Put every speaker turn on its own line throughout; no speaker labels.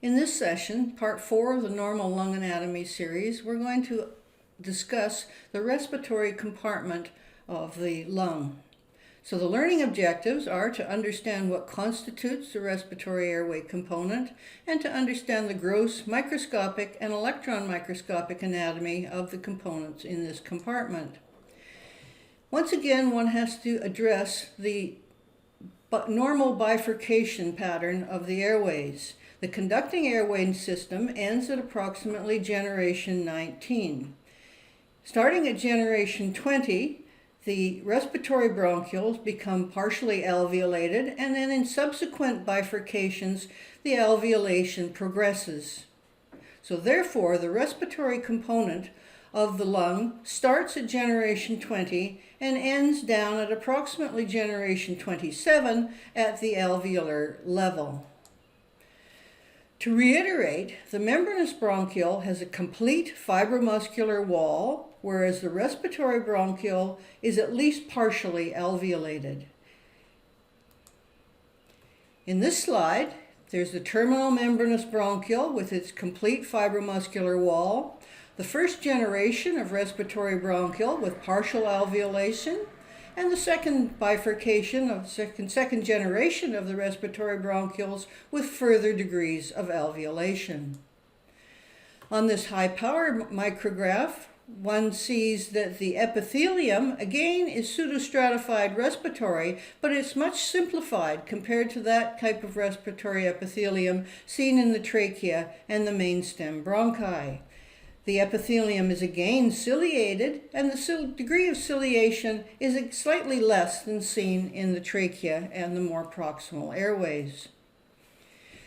In this session, part 4 of the normal lung anatomy series, we're going to discuss the respiratory compartment of the lung. So the learning objectives are to understand what constitutes the respiratory airway component and to understand the gross microscopic and electron microscopic anatomy of the components in this compartment. Once again, one has to address the normal bifurcation pattern of the airways. The conducting airway system ends at approximately generation 19. Starting at generation 20, the respiratory bronchioles become partially alveolated, and then in subsequent bifurcations, the alveolation progresses. So therefore, the respiratory component of the lung starts at generation 20 and ends down at approximately generation 27 at the alveolar level. To reiterate, the membranous bronchiole has a complete fibromuscular wall, whereas the respiratory bronchiole is at least partially alveolated. In this slide, there's the terminal membranous bronchiole with its complete fibromuscular wall, the first generation of respiratory bronchiole with partial alveolation, and the second bifurcation of second generation of the respiratory bronchioles with further degrees of alveolation. On this high-power micrograph, one sees that the epithelium, again, is pseudostratified respiratory, but it's much simplified compared to that type of respiratory epithelium seen in the trachea and the main stem bronchi. The epithelium is again ciliated, and the degree of ciliation is slightly less than seen in the trachea and the more proximal airways.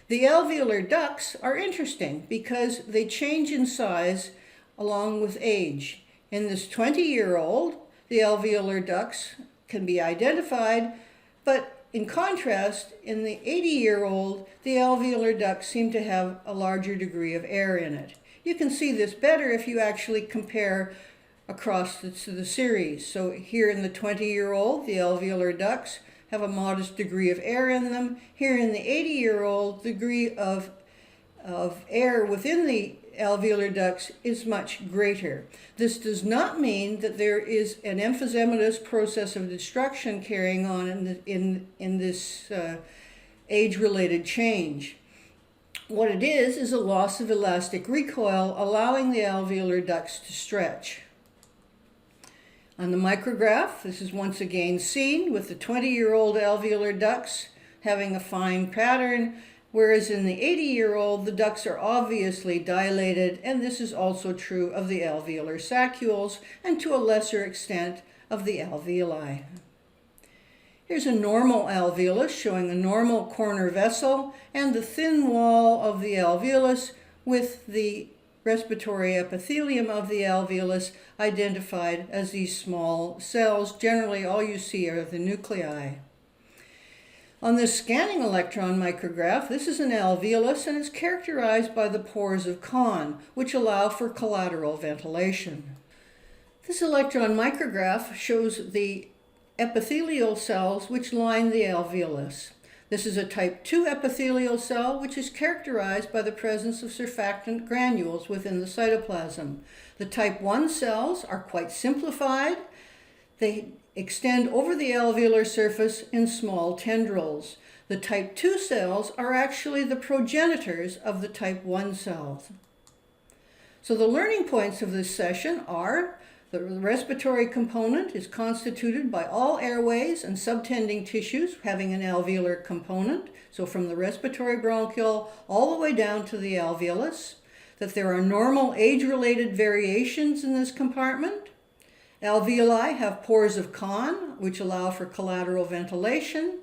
The alveolar ducts are interesting because they change in size along with age. In this 20-year-old, the alveolar ducts can be identified, but in contrast, in the 80-year-old, the alveolar ducts seem to have a larger degree of air in it. You can see this better if you actually compare across the series. So here in the 20-year-old, the alveolar ducts have a modest degree of air in them. Here in the 80-year-old, the degree of air within the alveolar ducts is much greater. This does not mean that there is an emphysematous process of destruction carrying on in this age-related change. What it is a loss of elastic recoil, allowing the alveolar ducts to stretch. On the micrograph, this is once again seen with the 20-year-old alveolar ducts having a fine pattern, whereas in the 80-year-old, the ducts are obviously dilated, and this is also true of the alveolar saccules and to a lesser extent of the alveoli. Here's a normal alveolus showing a normal corner vessel and the thin wall of the alveolus with the respiratory epithelium of the alveolus identified as these small cells. Generally, all you see are the nuclei. On this scanning electron micrograph, this is an alveolus and it's characterized by the pores of Kohn, which allow for collateral ventilation. This electron micrograph shows the epithelial cells which line the alveolus. This is a type 2 epithelial cell which is characterized by the presence of surfactant granules within the cytoplasm. The type 1 cells are quite simplified. They extend over the alveolar surface in small tendrils. The type 2 cells are actually the progenitors of the type 1 cells. So the learning points of this session are: the respiratory component is constituted by all airways and subtending tissues having an alveolar component, so from the respiratory bronchiole all the way down to the alveolus, that there are normal age-related variations in this compartment. Alveoli have pores of Kohn, which allow for collateral ventilation,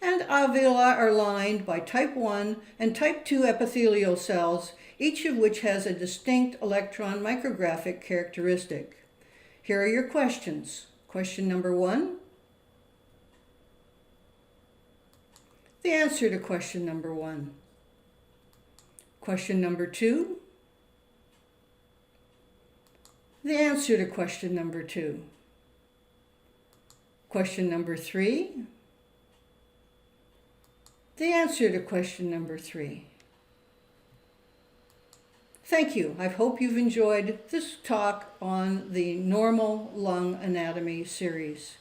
and alveoli are lined by type 1 and type 2 epithelial cells, each of which has a distinct electron micrographic characteristic. Here are your questions. Question number 1. The answer to question number 1. Question number 2. The answer to question number 2. Question number 3. The answer to question number 3. Thank you. I hope you've enjoyed this talk on the normal lung anatomy series.